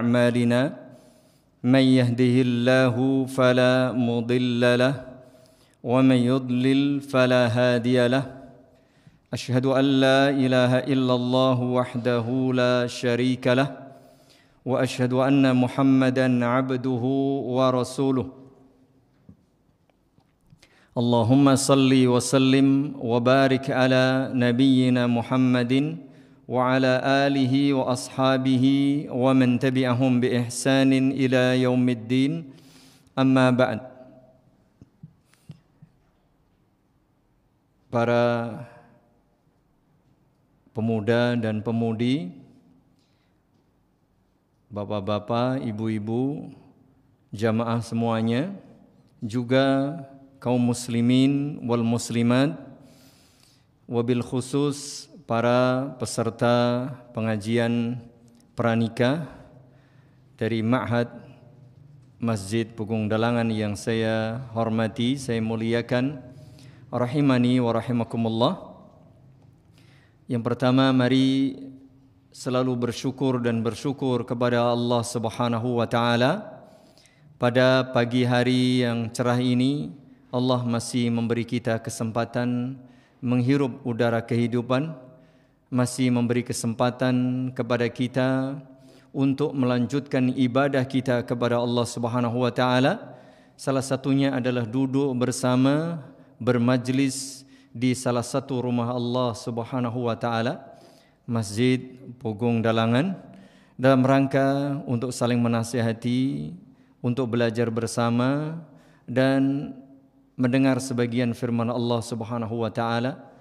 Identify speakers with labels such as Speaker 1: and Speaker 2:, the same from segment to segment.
Speaker 1: أعمالنا من يهده الله فلا مضل له ومن يضلل فلا هادي له أشهد أن لا إله إلا الله وحده لا شريك له وأشهد أن محمدا عبده ورسوله اللهم صل وسلم وبارك على نبينا محمد وعلى آله وأصحابه ومن تبعهم بإحسان إلى يوم الدين أما بعد. Para pemuda dan pemudi, bapak-bapak, ibu-ibu, jamaah semuanya, juga kaum muslimin wal muslimat, wabil khusus para peserta pengajian pranikah dari Ma'had Masjid Pugung Dalangan yang saya hormati, saya muliakan, rahimani wa rahimakumullah. Yang pertama, mari selalu bersyukur dan bersyukur kepada Allah Subhanahu wa taala. Pada pagi hari yang cerah ini, Allah masih memberi kita kesempatan menghirup udara kehidupan, masih memberi kesempatan kepada kita untuk melanjutkan ibadah kita kepada Allah Subhanahu wa taala. Salah satunya adalah duduk bersama, bermajlis di salah satu rumah Allah Subhanahu wa taala, Masjid Pugung Dalangan, dalam rangka untuk saling menasihati, untuk belajar bersama dan mendengar sebagian firman Allah Subhanahu wa taala,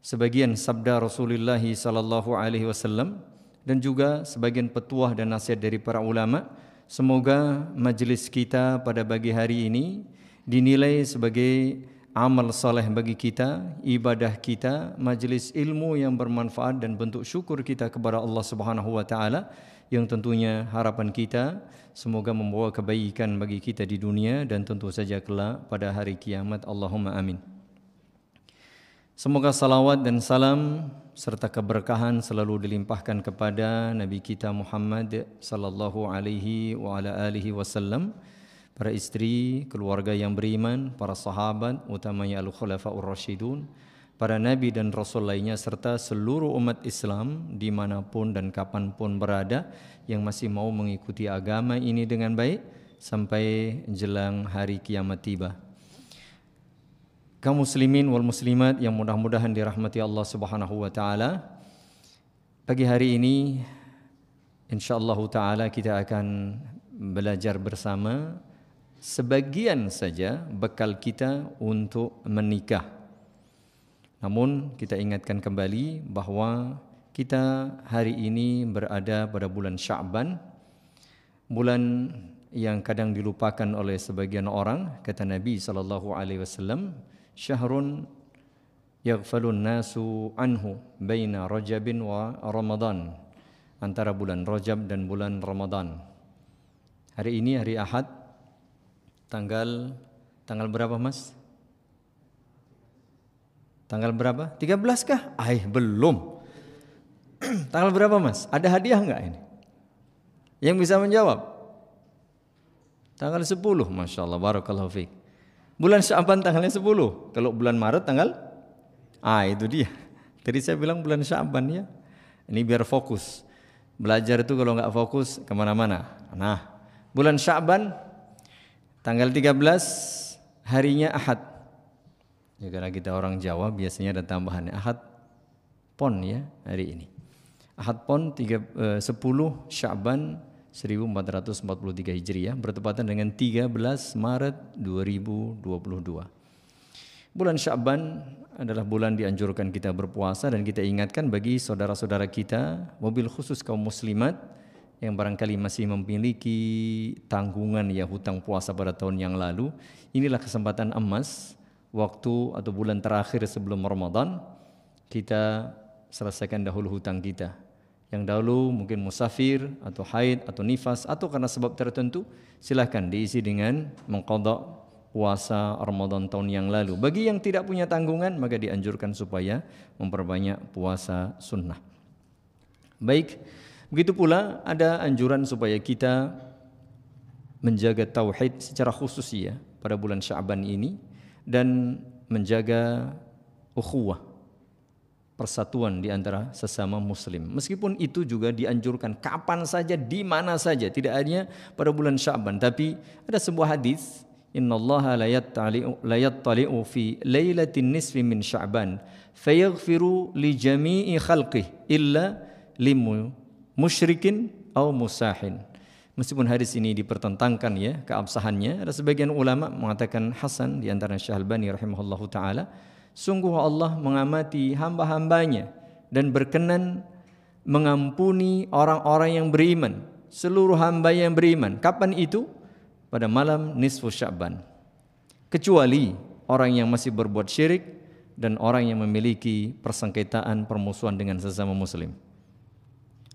Speaker 1: sebagian sabda Rasulullah sallallahu alaihi wasallam, dan juga sebagian petuah dan nasihat dari para ulama. Semoga majlis kita pada pagi hari ini dinilai sebagai amal saleh bagi kita, ibadah kita, majlis ilmu yang bermanfaat dan bentuk syukur kita kepada Allah Subhanahu wa taala, yang tentunya harapan kita semoga membawa kebaikan bagi kita di dunia dan tentu saja kelak pada hari kiamat. Allahumma amin. Semoga salawat dan salam serta keberkahan selalu dilimpahkan kepada Nabi kita Muhammad sallallahu alaihi wa ala alihi wasallam, para istri, keluarga yang beriman, para sahabat, utamanya al-khulafaur rasyidun, para nabi dan rasul lainnya, serta seluruh umat Islam dimanapun dan kapanpun berada yang masih mau mengikuti agama ini dengan baik sampai jelang hari kiamat tiba. Kaum muslimin wal muslimat yang mudah-mudahan dirahmati Allah Subhanahu wa taala, pagi hari ini insyaallah taala kita akan belajar bersama sebagian saja bekal kita untuk menikah. Namun kita ingatkan kembali bahwa kita hari ini berada pada bulan Sya'ban, bulan yang kadang dilupakan oleh sebagian orang. Kata Nabi sallallahu alaihi wasallam, syahrun yaghfalun nasu anhu baina Rajabin wa Ramadan, antara bulan Rajab dan bulan Ramadan. Hari ini hari Ahad, tanggal berapa Mas? Tanggal berapa? 13 kah? Belum. Tanggal berapa Mas? Ada hadiah enggak ini? Yang bisa menjawab? Tanggal 10, Masya Allah, barakallahu fiik. Bulan Sya'ban tanggalnya 10. Kalau bulan Maret tanggal? Itu dia. Tadi saya bilang bulan Sya'ban ya. Ini biar fokus. Belajar itu kalau enggak fokus kemana-mana. Nah, bulan Sya'ban tanggal 13 harinya Ahad. Ya, karena kita orang Jawa biasanya ada tambahannya Ahad Pon ya hari ini. Ahad Pon 10 Sya'ban 1443 Hijriah bertepatan dengan 13 Maret 2022. Bulan Sya'ban adalah bulan dianjurkan kita berpuasa, dan kita ingatkan bagi saudara-saudara kita, mobil khusus kaum muslimat yang barangkali masih memiliki tanggungan ya hutang puasa pada tahun yang lalu, inilah kesempatan emas, waktu atau bulan terakhir sebelum Ramadan, kita selesaikan dahulu hutang kita. Yang dahulu mungkin musafir atau haid atau nifas atau karena sebab tertentu, silahkan diisi dengan mengqadha puasa Ramadan tahun yang lalu. Bagi yang tidak punya tanggungan, maka dianjurkan supaya memperbanyak puasa sunnah. Baik, Begitu pula ada anjuran supaya kita menjaga tauhid secara khusus ya pada bulan Sya'ban ini dan menjaga ukhuwah, persatuan di antara sesama muslim. Meskipun itu juga dianjurkan kapan saja, di mana saja, tidak hanya pada bulan Sya'ban, tapi ada sebuah hadis, innallaha la yattali'u fi lailatin nisfi min Sya'ban fayaghfiru li jami'i khalqihi illa limu musyrikin aw musahin. Meskipun hadis ini dipertentangkan ya keabsahannya, ada sebagian ulama mengatakan hasan, di antara Syekh Albani rahimahullahu taala, sungguh Allah mengamati hamba-hambanya dan berkenan mengampuni orang-orang yang beriman, seluruh hamba yang beriman. Kapan itu? Pada malam nisfu Sya'ban. Kecuali orang yang masih berbuat syirik dan orang yang memiliki persengketaan permusuhan dengan sesama muslim.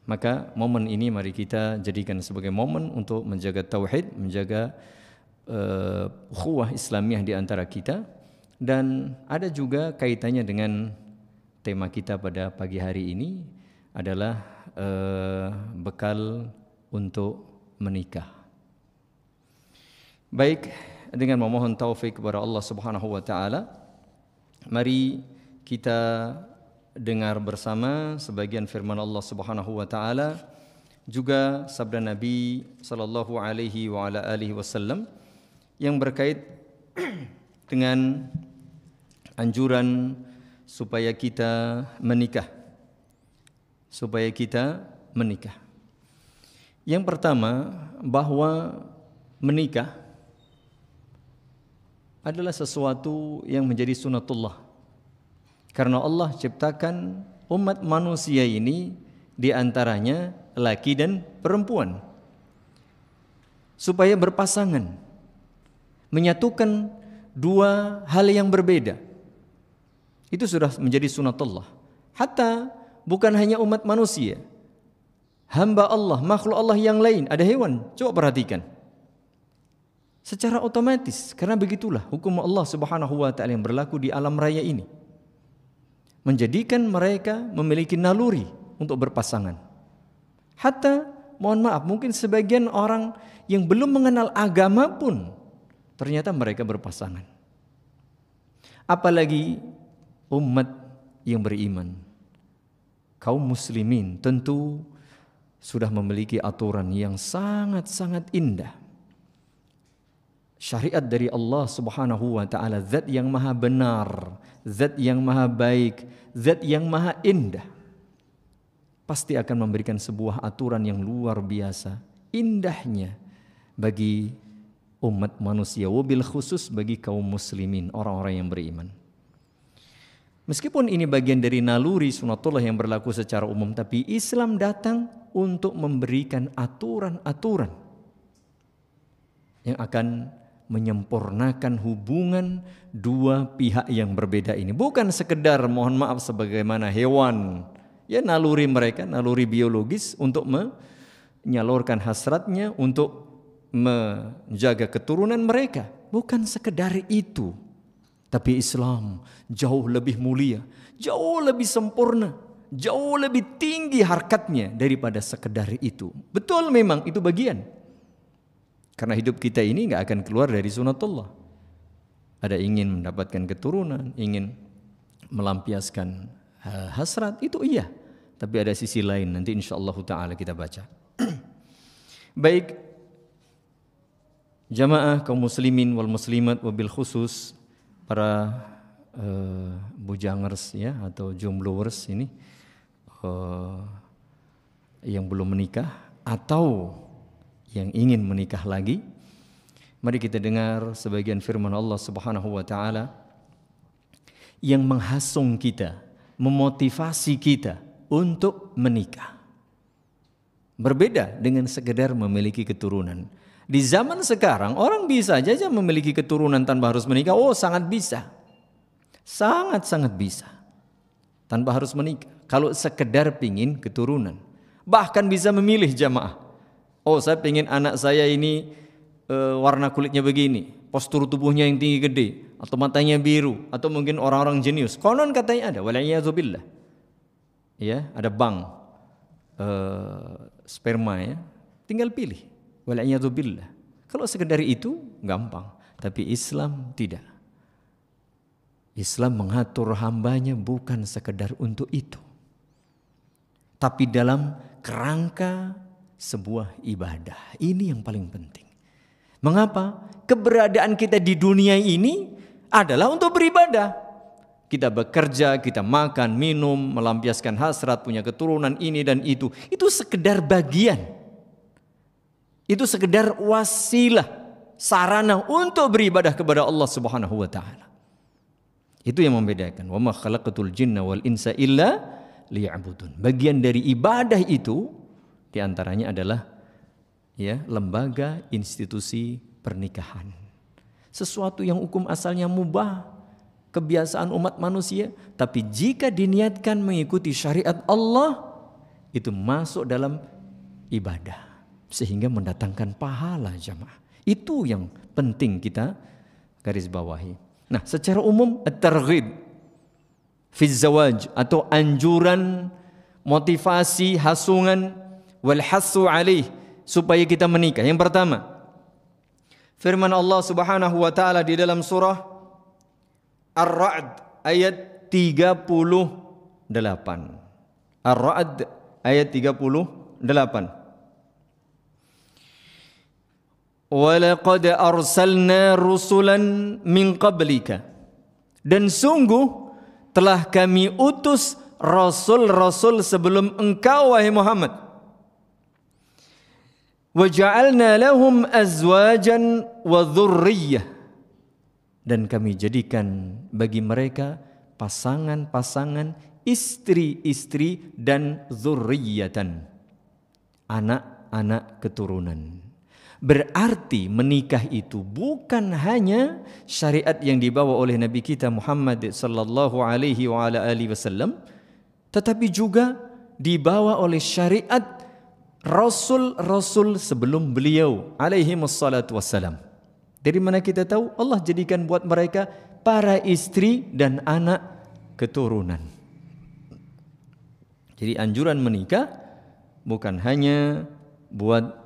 Speaker 1: Maka momen ini mari kita jadikan sebagai momen untuk menjaga tauhid, menjaga ukhuwah Islamiyah di antara kita. Dan ada juga kaitannya dengan tema kita pada pagi hari ini adalah bekal untuk menikah. Baik, dengan memohon taufik kepada Allah Subhanahu wa taala, mari kita dengar bersama sebagian firman Allah Subhanahu wa taala, juga sabda Nabi sallallahu alaihi wa ala alihi wasallam yang berkait dengan anjuran supaya kita menikah. Supaya kita menikah. Yang pertama, bahwa menikah adalah sesuatu yang menjadi sunatullah. Karena Allah ciptakan umat manusia ini di antaranya laki dan perempuan supaya berpasangan, menyatukan dua hal yang berbeda. Itu sudah menjadi sunatullah. Hatta bukan hanya umat manusia, hamba Allah, makhluk Allah yang lain, ada hewan. Coba perhatikan. Secara otomatis, karena begitulah hukum Allah Subhanahu wa taala yang berlaku di alam raya ini, menjadikan mereka memiliki naluri untuk berpasangan. Hatta, mohon maaf, mungkin sebagian orang yang belum mengenal agama pun ternyata mereka berpasangan. Apalagi umat yang beriman, kaum muslimin tentu sudah memiliki aturan yang sangat-sangat indah. Syariat dari Allah Subhanahu wa taala, zat yang maha benar, zat yang maha baik, zat yang maha indah, pasti akan memberikan sebuah aturan yang luar biasa indahnya bagi umat manusia, wabil khusus bagi kaum muslimin, orang-orang yang beriman. Meskipun ini bagian dari naluri sunatullah yang berlaku secara umum, tapi Islam datang untuk memberikan aturan-aturan yang akan menyempurnakan hubungan dua pihak yang berbeda ini. Bukan sekedar, mohon maaf, sebagaimana hewan, ya naluri mereka, naluri biologis untuk menyalurkan hasratnya, untuk menjaga keturunan mereka. Bukan sekedar itu. Tapi Islam jauh lebih mulia, jauh lebih sempurna, jauh lebih tinggi harkatnya daripada sekedar itu. Betul, memang itu bagian. Karena hidup kita ini gak akan keluar dari sunatullah. Ada ingin mendapatkan keturunan, ingin melampiaskan hasrat, itu iya. Tapi ada sisi lain, nanti insyaAllah ta'ala kita baca. Baik, jamaah kaum muslimin wal muslimat wabil khusus para bujangers ya, atau jombloers ini yang belum menikah atau yang ingin menikah lagi, mari kita dengar sebagian firman Allah Subhanahu wa taala yang menghasung kita, memotivasi kita untuk menikah. Berbeda dengan sekedar memiliki keturunan. Di zaman sekarang orang bisa saja memiliki keturunan tanpa harus menikah. Oh, sangat bisa. Sangat-sangat bisa. Tanpa harus menikah. Kalau sekedar pingin keturunan. Bahkan bisa memilih jamaah. Oh, saya pengen anak saya ini warna kulitnya begini, postur tubuhnya yang tinggi gede, atau matanya biru, atau mungkin orang-orang jenius. Konon katanya ada, wala'iyadzubillah. Ya, ada bank sperma ya, tinggal pilih. Wal'iyadzubillah. Kalau sekedar itu gampang, tapi Islam tidak. Islam mengatur hambanya bukan sekedar untuk itu, tapi dalam kerangka sebuah ibadah. Ini yang paling penting. Mengapa? Keberadaan kita di dunia ini adalah untuk beribadah. Kita bekerja, kita makan, minum, melampiaskan hasrat, punya keturunan ini dan itu. Itu sekedar bagian. Itu sekedar wasilah, sarana untuk beribadah kepada Allah Subhanahu wa taala. Itu yang membedakan. Wa ma khalaqatul jinna wal insa illa liya'budun. Bagian dari ibadah itu diantaranya adalah ya, lembaga institusi pernikahan. Sesuatu yang hukum asalnya mubah, kebiasaan umat manusia, tapi jika diniatkan mengikuti syariat Allah, itu masuk dalam ibadah sehingga mendatangkan pahala jamaah. Itu yang penting kita garis bawahi. Nah, secara umum at-targhib fi zawaj atau anjuran, motivasi, hasungan wal hasu alaih supaya kita menikah. Yang pertama, firman Allah Subhanahu wa taala di dalam surah Ar-Ra'd ayat 38. Ar-Ra'd ayat 38. وَلَقَدْ أَرْسَلْنَا رُسُلًا مِنْ قَبْلِكَ. Dan sungguh telah kami utus rasul-rasul sebelum engkau wahai Muhammad. وَجَعَلْنَا لَهُمْ أَزْوَاجًا وَذُرِّيَّةً. Dan kami jadikan bagi mereka pasangan-pasangan, istri-istri dan zurriyatan, anak-anak keturunan. Berarti menikah itu bukan hanya syariat yang dibawa oleh Nabi kita Muhammad sallallahu alaihi wa ala alihi wasallam, tetapi juga dibawa oleh syariat rasul-rasul sebelum beliau alaihi wassalatu wassalam. Dari mana kita tahu? Allah jadikan buat mereka para istri dan anak keturunan. Jadi anjuran menikah bukan hanya buat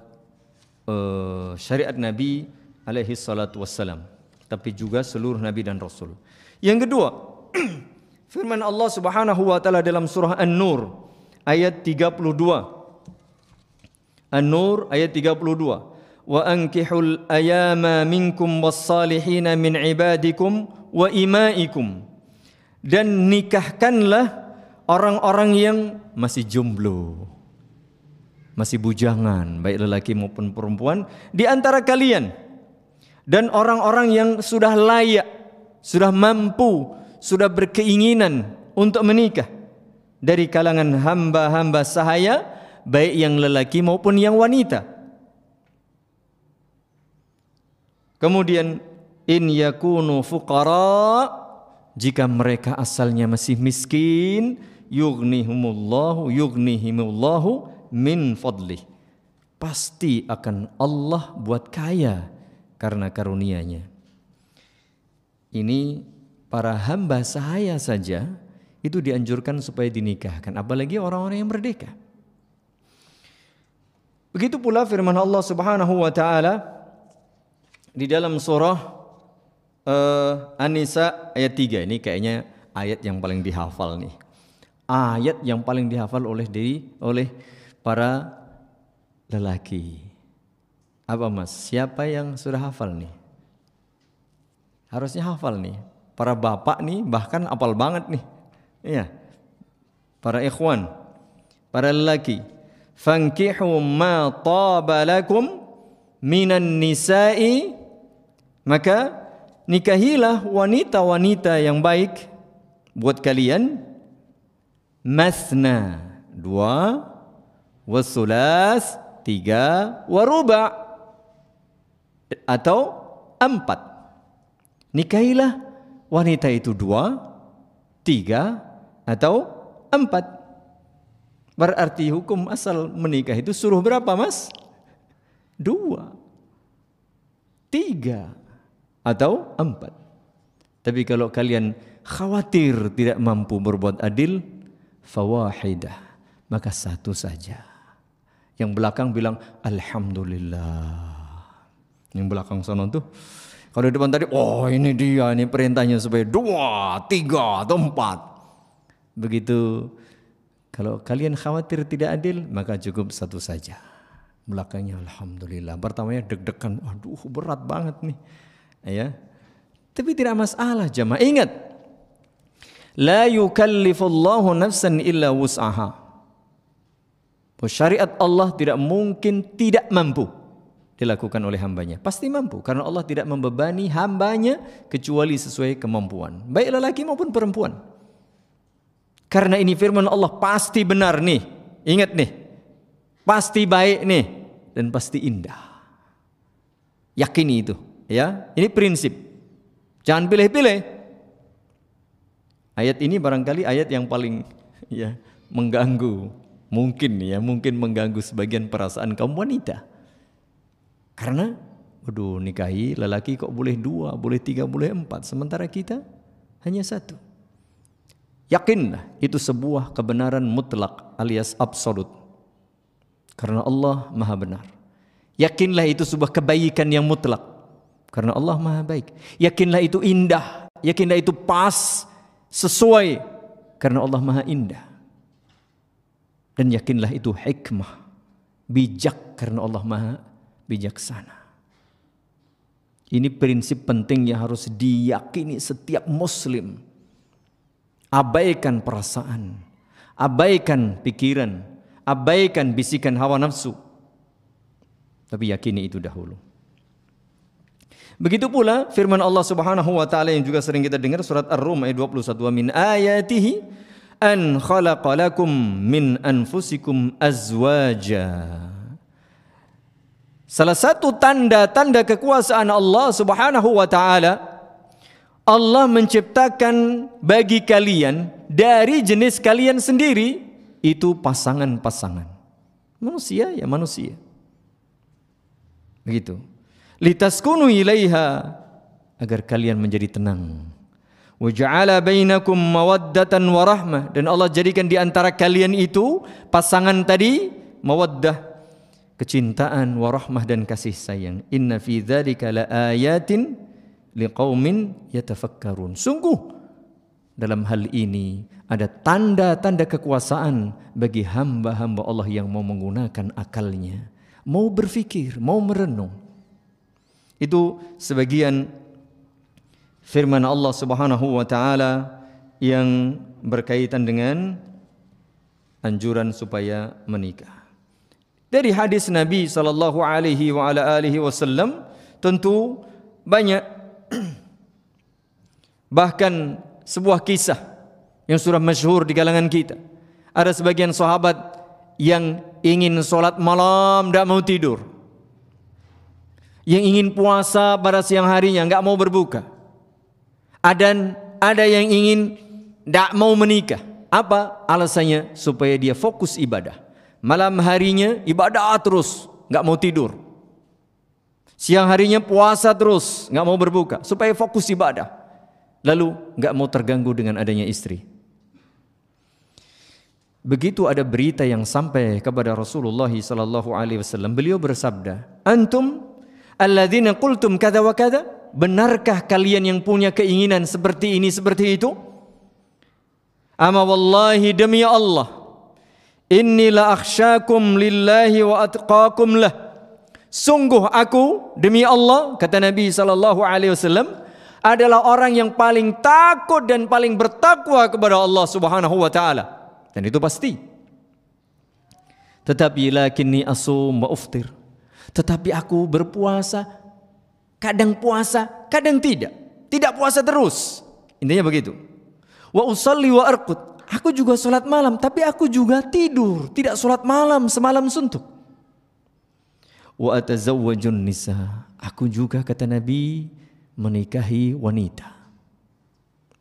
Speaker 1: syariat Nabi alaihi salatu wassalam, tapi juga seluruh Nabi dan Rasul. Yang kedua, firman Allah Subhanahu wa taala dalam surah An-Nur ayat 32. An-Nur ayat 32. Wa ankihul ayama minkum was-salihina min ibadikum wa imaikum. Dan nikahkanlah orang-orang yang masih jomblo, masih bujangan, baik lelaki maupun perempuan di antara kalian, dan orang-orang yang sudah layak, sudah mampu, sudah berkeinginan untuk menikah dari kalangan hamba-hamba sahaya, baik yang lelaki maupun yang wanita. Kemudian in yakunu fuqara, jika mereka asalnya masih miskin, yughnihimullahu min fadlih, pasti akan Allah buat kaya karena karunia-Nya. Ini para hamba sahaya saja itu dianjurkan supaya dinikahkan, apalagi orang-orang yang merdeka. Begitu pula firman Allah Subhanahu wa taala di dalam surah An-Nisa ayat 3. Ini kayaknya ayat yang paling dihafal nih. Ayat yang paling dihafal oleh para lelaki. Apa mas? Siapa yang sudah hafal nih? Harusnya hafal nih. Para bapak nih bahkan hafal banget nih. Iya. Para ikhwan, para lelaki. Fankihu ma taba lakum minan nisa'i, maka nikahilah wanita-wanita yang baik buat kalian. Masna, 2, wasulas, 3, waruba, atau 4. Nikahilah wanita itu 2, 3, atau 4. Berarti hukum asal menikah itu suruh berapa mas? 2, 3, atau 4. Tapi kalau kalian khawatir tidak mampu berbuat adil, fawahidah, maka satu saja. Yang belakang bilang alhamdulillah. Yang belakang sana tuh, kalau depan tadi, oh ini dia, ini perintahnya supaya 2, 3 atau 4. Begitu. Kalau kalian khawatir tidak adil, maka cukup satu saja. Belakangnya alhamdulillah. Pertamanya deg-degan, aduh berat banget nih. Ya. Tapi tidak masalah jamaah. Ingat, la yukallifullahu nafsan illa wus'aha. Syariat Allah tidak mungkin tidak mampu dilakukan oleh hambanya. Pasti mampu, karena Allah tidak membebani hambanya kecuali sesuai kemampuan, baik lelaki maupun perempuan. Karena ini firman Allah pasti benar nih. Ingat nih, pasti baik nih, dan pasti indah. Yakini itu, ya. Ini prinsip. Jangan pilih-pilih. Ayat ini barangkali ayat yang paling ya mengganggu. Mungkin mengganggu sebagian perasaan kaum wanita. Karena waduh, nikahi lelaki kok boleh 2, boleh 3, boleh 4, sementara kita hanya 1. Yakinlah itu sebuah kebenaran mutlak alias absolut. Karena Allah Maha benar. Yakinlah itu sebuah kebaikan yang mutlak. Karena Allah Maha baik. Yakinlah itu indah, yakinlah itu pas, sesuai, karena Allah Maha indah. Dan yakinlah itu hikmah, bijak, karena Allah Maha bijaksana. Ini prinsip penting yang harus diyakini setiap muslim. Abaikan perasaan, abaikan pikiran, abaikan bisikan hawa nafsu. Tapi yakini itu dahulu. Begitu pula firman Allah Subhanahu wa taala yang juga sering kita dengar, surat Ar-Rum ayat 21, min ayatihi an khalaqalakum min anfusikum azwaja. Salah satu tanda-tanda kekuasaan Allah Subhanahu wa taala, Allah menciptakan bagi kalian dari jenis kalian sendiri itu pasangan-pasangan. Manusia ya manusia. Begitu. Litaskunu ilaiha, agar kalian menjadi tenang. Wa ja'ala bainakum mawaddatan wa rahmah, dan Allah jadikan di antara kalian itu pasangan tadi mawaddah, kecintaan, wa rahmah, dan kasih sayang. Inna fi dzalika laayatin liqaumin yatafakkarun. Sungguh dalam hal ini ada tanda-tanda kekuasaan bagi hamba-hamba Allah yang mau menggunakan akalnya, mau berfikir, mau merenung. Itu sebagian firman Allah Subhanahu wa taala yang berkaitan dengan anjuran supaya menikah. Dari hadis Nabi sallallahu alaihi wa ala alihi wasallam tentu banyak, bahkan sebuah kisah yang sudah masyhur di kalangan kita. Ada sebagian sahabat yang ingin sholat malam tidak mau tidur, yang ingin puasa pada siang harinya enggak mau berbuka. Ada yang ingin enggak mau menikah. Apa alasannya? Supaya dia fokus ibadah. Malam harinya ibadah terus, enggak mau tidur. Siang harinya puasa terus, enggak mau berbuka, supaya fokus ibadah. Lalu enggak mau terganggu dengan adanya istri. Begitu ada berita yang sampai kepada Rasulullah sallallahu alaihi wasallam, beliau bersabda, "Antum alladzina qultum kada wa kada?" Benarkah kalian yang punya keinginan seperti ini, seperti itu? Ama wallahi, demi Allah, inni la akhsyakum lillahi wa atqakum lah. Sungguh aku demi Allah, kata Nabi sallallahu alaihi wasallam, adalah orang yang paling takut dan paling bertakwa kepada Allah Subhanahu wa taala. Dan itu pasti. Tetapi lakinni asum wa uftir. Tetapi aku berpuasa, kadang puasa, kadang tidak. Tidak puasa terus. Intinya begitu. Wa usalli wa arqud. Aku juga sholat malam, tapi aku juga tidur. Tidak sholat malam semalam suntuk. Wa atazawwajun nisa. Aku juga, kata Nabi, menikahi wanita.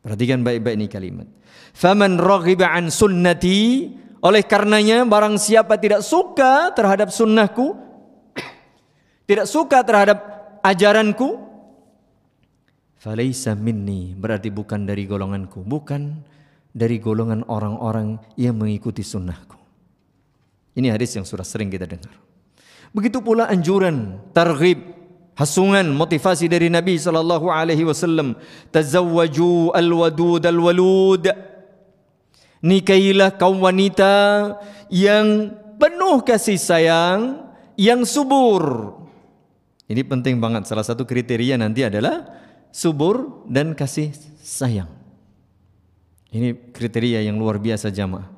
Speaker 1: Perhatikan baik-baik ini kalimat. Faman raghiba an sunnati. Oleh karenanya barang siapa tidak suka terhadap sunnahku, tidak suka terhadap ajaranku, falaysa minni, berarti bukan dari golonganku, bukan dari golongan orang-orang yang mengikuti sunnahku. Ini hadis yang sudah sering kita dengar. Begitu pula anjuran, targhib, hasungan, motivasi dari Nabi sallallahu alaihi wasallam, tazawwaju al-wadud al-walud. Nikahilah kaum wanita yang penuh kasih sayang, yang subur. Ini penting banget. Salah satu kriteria nanti adalah subur dan kasih sayang. Ini kriteria yang luar biasa jamaah.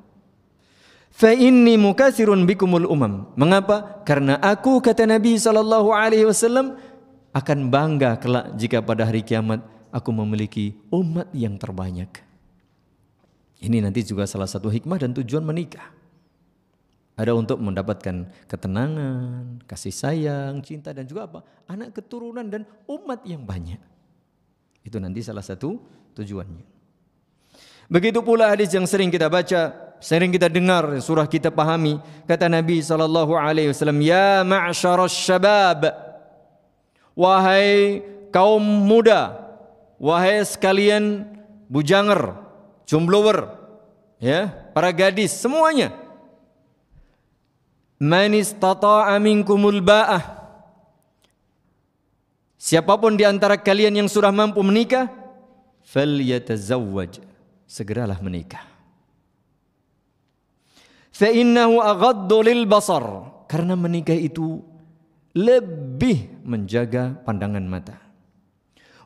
Speaker 1: Fa inni mukatsirun bikumul umam. Mengapa? Karena aku, kata Nabi sallallahu alaihi wasallam, akan bangga kelak jika pada hari kiamat aku memiliki umat yang terbanyak. Ini nanti juga salah satu hikmah dan tujuan menikah. Ada untuk mendapatkan ketenangan, kasih sayang, cinta, dan juga apa? Anak keturunan dan umat yang banyak. Itu nanti salah satu tujuannya. Begitu pula hadis yang sering kita baca, sering kita dengar, surah kita pahami. Kata Nabi SAW, ya ma'syaras syabab, wahai kaum muda, wahai sekalian bujanger, jomblower, ya, para gadis, semuanya. Man istata'a minkumul ba'ah, siapapun di antara kalian yang sudah mampu menikah, falyatazawwaj, segeralah menikah. Fa innahu aghaddu lil basar, karena menikah itu lebih menjaga pandangan mata.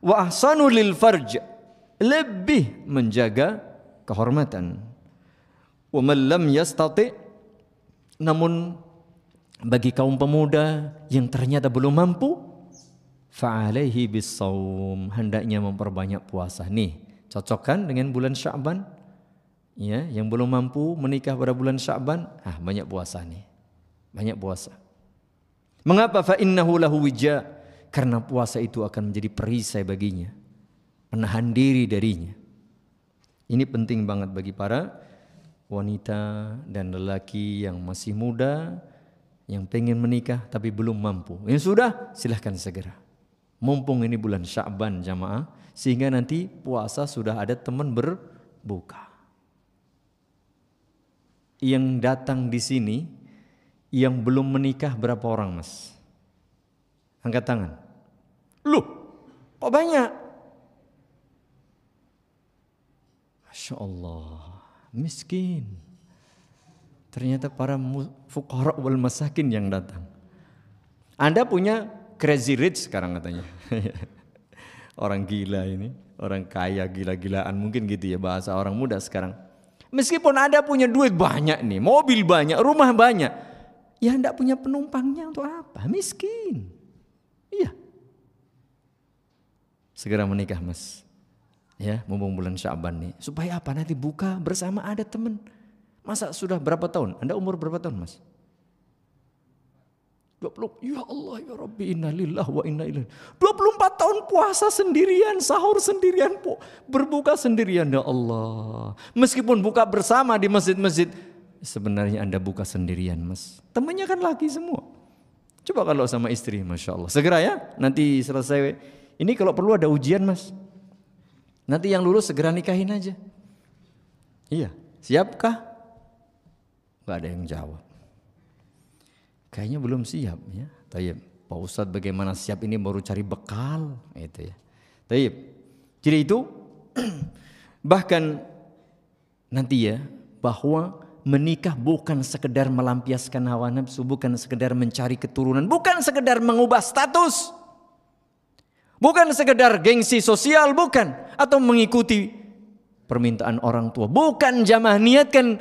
Speaker 1: Wa ahsanu lil farj, lebih menjaga kehormatan. Wa man lam yastati', namun bagi kaum pemuda yang ternyata belum mampu, fa'alaihi bis-shaum, hendaknya memperbanyak puasa. Nih, cocokkan dengan bulan Sya'ban. Ya, yang belum mampu menikah pada bulan Sya'ban, banyak puasa nih. Banyak puasa. Mengapa? Fa innahu lahu wija, karena puasa itu akan menjadi perisai baginya, menahan diri darinya. Ini penting banget bagi para wanita dan lelaki yang masih muda, yang pengen menikah tapi belum mampu. Yang sudah, silahkan segera. Mumpung ini bulan Sya'ban jamaah, sehingga nanti puasa sudah ada teman berbuka. Yang datang di sini, yang belum menikah berapa orang, Mas? Angkat tangan. Loh, kok banyak? Masya Allah. Miskin. Ternyata para fuqara wal masakin yang datang. Anda punya crazy rich sekarang katanya. Orang gila ini, orang kaya gila-gilaan, mungkin gitu ya bahasa orang muda sekarang. Meskipun Anda punya duit banyak nih, mobil banyak, rumah banyak, ya Anda punya penumpangnya untuk apa? Miskin. Iya. Segera menikah, Mas. Ya, mumpung bulan Sya'ban nih. Supaya apa? Nanti buka bersama ada teman. Masa sudah berapa tahun? Anda umur berapa tahun, Mas? 20. Ya Allah, ya Rabbi, inna lillahi wa inna ilaihi. 24 tahun puasa sendirian, sahur sendirian, berbuka sendirian, ya Allah. Meskipun buka bersama di masjid-masjid, sebenarnya Anda buka sendirian, Mas. Temannya kan laki semua. Coba kalau sama istri, Masya Allah. Segera ya, nanti selesai. Ini kalau perlu ada ujian, Mas. Nanti yang lulus segera nikahin aja. Iya, siapkah? Gak ada yang jawab. Kayaknya belum siap ya. Tayyib, Pak Ustadz bagaimana siap ini baru cari bekal itu ya. Tayyib. Jadi itu bahkan nanti ya, bahwa menikah bukan sekedar melampiaskan hawa nafsu, bukan sekedar mencari keturunan, bukan sekedar mengubah status. Bukan sekedar gengsi sosial, bukan. Atau mengikuti permintaan orang tua. Bukan, jamaah, niatkan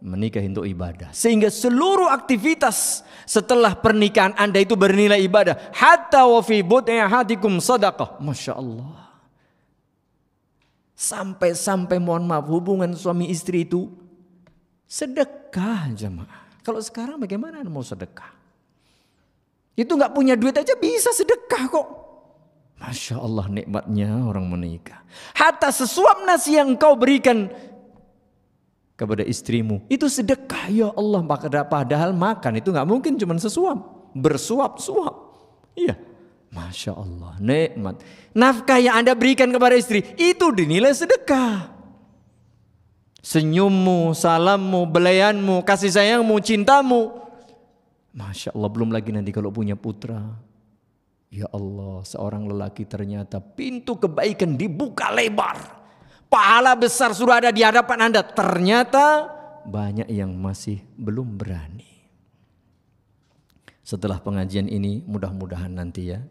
Speaker 1: menikah untuk ibadah. Sehingga seluruh aktivitas setelah pernikahan Anda itu bernilai ibadah. Hatta wa fi bud'i ahadikum sadaqah. Masya Allah. Sampai-sampai mohon maaf, hubungan suami istri itu sedekah, jamaah. Kalau sekarang bagaimana mau sedekah? Itu gak punya duit aja bisa sedekah kok. Masya Allah, nikmatnya orang menikah. Hatta sesuap nasi yang kau berikan kepada istrimu itu sedekah, ya Allah. Padahal makan itu gak mungkin cuma sesuap, bersuap-suap. Iya, Masya Allah, nikmat. Nafkah yang Anda berikan kepada istri itu dinilai sedekah. senyummu, salammu, belayanmu, kasih sayangmu, cintamu. Masya Allah, belum lagi nanti kalau punya putra. Ya Allah, seorang lelaki ternyata pintu kebaikan dibuka lebar. Pahala besar sudah ada di hadapan Anda. Ternyata banyak yang masih belum berani. Setelah pengajian ini mudah-mudahan nanti ya,